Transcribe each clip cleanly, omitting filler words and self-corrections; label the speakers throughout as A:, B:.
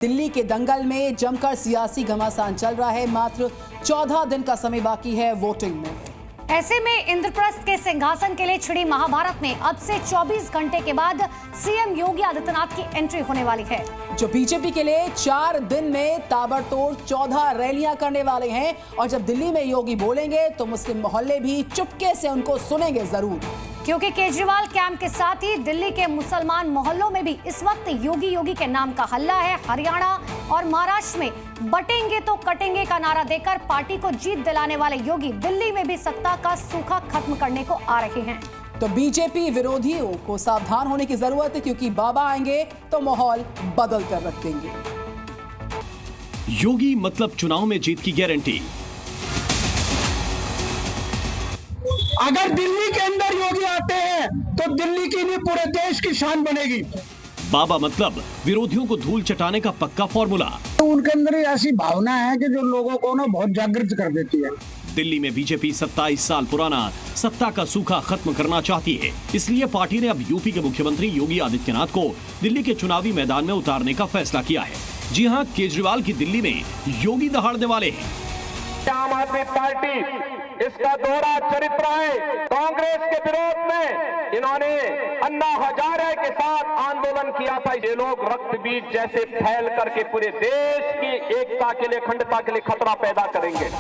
A: दिल्ली के दंगल में जमकर सियासी घमासान चल रहा है। मात्र 14 दिन का समय बाकी है वोटिंग में।
B: ऐसे में इंद्रप्रस्थ के सिंहासन के लिए छिड़ी महाभारत में अब से 24 घंटे के बाद सीएम योगी आदित्यनाथ की एंट्री होने वाली है,
A: जो बीजेपी के लिए 4 दिन में ताबड़तोड़ 14 रैलियां करने वाले हैं। और जब दिल्ली में योगी बोलेंगे तो मुस्लिम मोहल्ले भी चुपके से उनको सुनेंगे जरूर,
B: क्योंकि केजरीवाल कैंप के साथ ही दिल्ली के मुसलमान मोहल्लों में भी इस वक्त योगी के नाम का हल्ला है। हरियाणा और महाराष्ट्र में बटेंगे तो कटेंगे का नारा देकर पार्टी को जीत दिलाने वाले योगी दिल्ली में भी सत्ता का सूखा खत्म करने को आ रहे हैं।
A: तो बीजेपी विरोधियों को सावधान होने की जरूरत है, क्योंकि बाबा आएंगे तो माहौल बदल कर रख देंगे।
C: योगी मतलब चुनाव में जीत की गारंटी।
D: अगर दिल्ली के अंदर योगी आते हैं तो दिल्ली की नहीं पूरे देश की शान बनेगी।
C: बाबा मतलब विरोधियों को धूल चटाने का पक्का फॉर्मूला।
D: तो उनके अंदर ऐसी भावना है कि जो लोगों को ना बहुत जागृत कर देती है।
C: दिल्ली में बीजेपी 27 साल पुराना सत्ता का सूखा खत्म करना चाहती है। इसलिए पार्टी ने अब यूपी के मुख्यमंत्री योगी आदित्यनाथ को दिल्ली के चुनावी मैदान में उतारने का फैसला किया है। जी हां, केजरीवाल की दिल्ली में योगी दहाड़ने वाले हैं।
E: आम आदमी पार्टी इसका दोहरा चरित्र है। कांग्रेस के विरोध में इन्होंने अन्ना हजारे के साथ आंदोलन किया था। ये लोग रक्त बीज जैसे फैल करके पूरे देश की एकता के लिए, अखंडता के लिए खतरा पैदा करेंगे।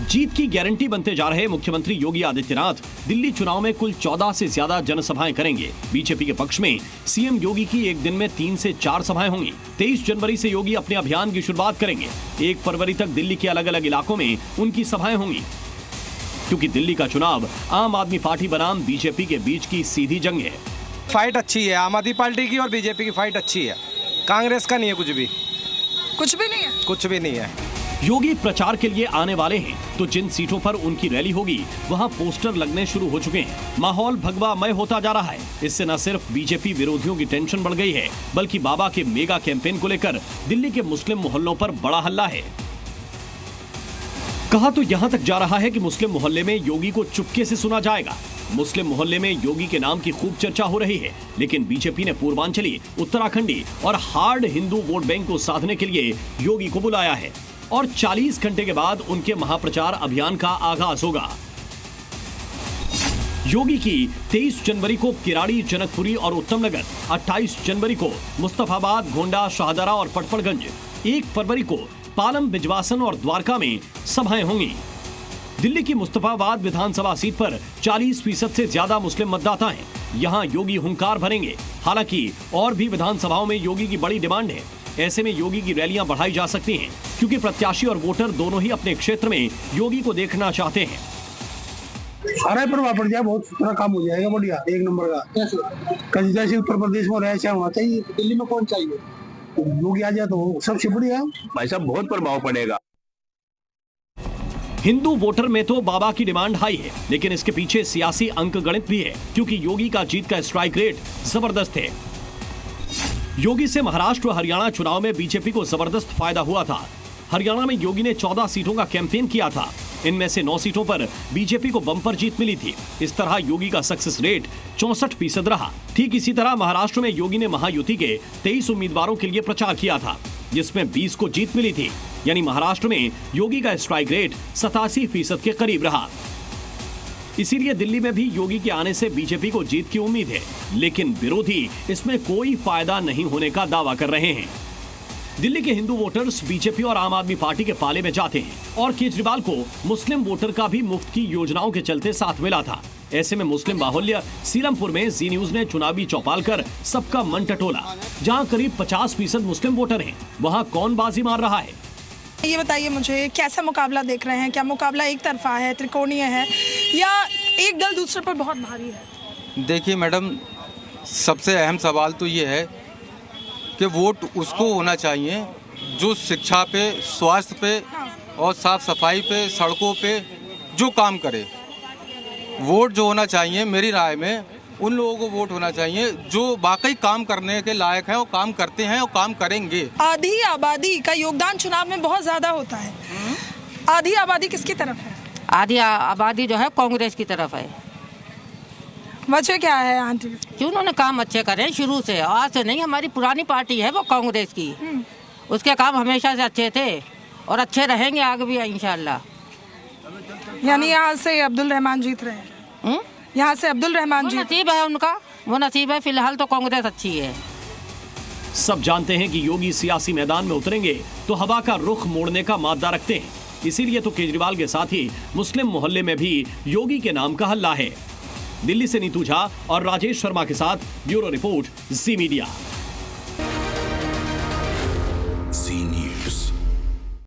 C: जीत की गारंटी बनते जा रहे मुख्यमंत्री योगी आदित्यनाथ दिल्ली चुनाव में कुल 14 से ज्यादा जनसभाएं करेंगे। बीजेपी के पक्ष में सीएम योगी की एक दिन में 3 से 4 सभाएं होंगी। 23 जनवरी से योगी अपने अभियान की शुरुआत करेंगे। 1 फरवरी तक दिल्ली के अलग अलग इलाकों में उनकी सभाएं होंगी, क्योंकि दिल्ली का चुनाव आम आदमी पार्टी बनाम बीजेपी के बीच की सीधी जंग है।
F: फाइट अच्छी है, आम आदमी पार्टी की और बीजेपी की फाइट अच्छी है। कांग्रेस का नहीं है, कुछ भी नहीं है।
C: योगी प्रचार के लिए आने वाले हैं, तो जिन सीटों पर उनकी रैली होगी वहां पोस्टर लगने शुरू हो चुके हैं। माहौल भगवामय होता जा रहा है। इससे न सिर्फ बीजेपी विरोधियों की टेंशन बढ़ गई है, बल्कि बाबा के मेगा कैंपेन को लेकर दिल्ली के मुस्लिम मोहल्लों पर बड़ा हल्ला है। कहा तो यहां तक जा रहा है कि मुस्लिम मोहल्ले में योगी को चुपके से सुना जाएगा। मुस्लिम मोहल्ले में योगी के नाम की खूब चर्चा हो रही है, लेकिन बीजेपी ने पूर्वांचली, उत्तराखंडी और हार्ड हिंदू वोट बैंक को साधने के लिए योगी को बुलाया है और 40 घंटे के बाद उनके महाप्रचार अभियान का आगाज होगा। योगी की 23 जनवरी को किराड़ी, जनकपुरी और उत्तमनगर, 28 जनवरी को मुस्तफाबाद, गोंडा, शाहदरा और पटपड़गंज, 1 फरवरी को पालम, बिजवासन और द्वारका में सभाएं होंगी। दिल्ली की मुस्तफाबाद विधानसभा सीट पर 40% से ज्यादा मुस्लिम मतदाता हैं। यहां योगी हुंकार भरेंगे। हालांकि और भी विधानसभाओं में योगी की बड़ी डिमांड है। ऐसे में योगी की रैलियां बढ़ाई जा सकती हैं, क्योंकि प्रत्याशी और वोटर दोनों ही अपने क्षेत्र में योगी को देखना चाहते हैं।
D: सारे प्रभाव पड़ जाए, बहुत सुथरा काम हो जाएगा, बढ़िया, 1 नंबर का। कहीं जैसे उत्तर प्रदेश में रह होना चाहिए, दिल्ली में कौन चाहिए? योगी आ जाए तो सबसे बढ़िया।
E: भाई साहब, बहुत प्रभाव पड़ेगा।
C: हिंदू वोटर में तो बाबा की डिमांड हाई है, लेकिन इसके पीछे सियासी अंक गणित भी है, क्योंकि योगी का जीत का स्ट्राइक रेट जबरदस्त है। योगी से महाराष्ट्र और हरियाणा चुनाव में बीजेपी को जबरदस्त फायदा हुआ था। हरियाणा में योगी ने 14 सीटों का कैंपेन किया था। इनमें से 9 सीटों पर बीजेपी को बम्पर जीत मिली थी। इस तरह योगी का सक्सेस रेट 64% रहा। ठीक इसी तरह महाराष्ट्र में योगी ने महायुति के 23 उम्मीदवारों के लिए प्रचार किया था, जिसमें 20 को जीत मिली थी। यानी महाराष्ट्र में योगी का स्ट्राइक रेट 87% के करीब रहा। इसीलिए दिल्ली में भी योगी के आने से बीजेपी को जीत की उम्मीद है, लेकिन विरोधी इसमें कोई फायदा नहीं होने का दावा कर रहे हैं। दिल्ली के हिंदू वोटर्स बीजेपी और आम आदमी पार्टी के पाले में जाते हैं, और केजरीवाल को मुस्लिम वोटर का भी मुफ्त की योजनाओं के चलते साथ मिला था। ऐसे में मुस्लिम बाहुल्य सीलमपुर में जी न्यूज ने चुनावी चौपाल कर सबका मन टटोला। जहां करीब 50% मुस्लिम वोटर हैं, वहां कौन बाजी मार रहा है?
G: ये बताइए मुझे, कैसा मुकाबला देख रहे हैं? क्या मुकाबला एक तरफा है, त्रिकोणीय है, या एक दल दूसरे पर बहुत भारी है?
F: देखिए मैडम, सबसे अहम सवाल तो ये है कि वोट उसको होना चाहिए जो शिक्षा पे, स्वास्थ्य पे और साफ सफाई पे, सड़कों पे जो काम करे। वोट जो होना चाहिए, मेरी राय में उन लोगों को वोट होना चाहिए जो वाकई काम करने के लायक है और काम करते हैं और काम करेंगे।
G: आधी आबादी का योगदान चुनाव में बहुत ज्यादा होता है। आधी आबादी किसकी तरफ है?
H: आधी आबादी जो है कांग्रेस की तरफ है।
G: वजह क्या है आंटी?
H: कि उन्होंने काम अच्छे करे शुरू से, आज से नहीं। हमारी पुरानी पार्टी है वो कांग्रेस की, उसके काम हमेशा से अच्छे थे और अच्छे रहेंगे आगे भी इंशाल्लाह।
G: यानी यहाँ से अब्दुल रहमान जीत रहे हैं? यहाँ से अब्दुल रहमान जीत,
H: नसीब है उनका, वो नसीब है। फिलहाल तो कांग्रेस अच्छी है।
C: सब जानते हैं कि योगी सियासी मैदान में उतरेंगे तो हवा का रुख मोड़ने का मादा रखते हैं, इसीलिए तो केजरीवाल के साथ ही मुस्लिम मोहल्ले में भी योगी के नाम का हल्ला है। दिल्ली से नीतू झा और राजेश शर्मा के साथ ब्यूरो रिपोर्ट, जी मीडिया।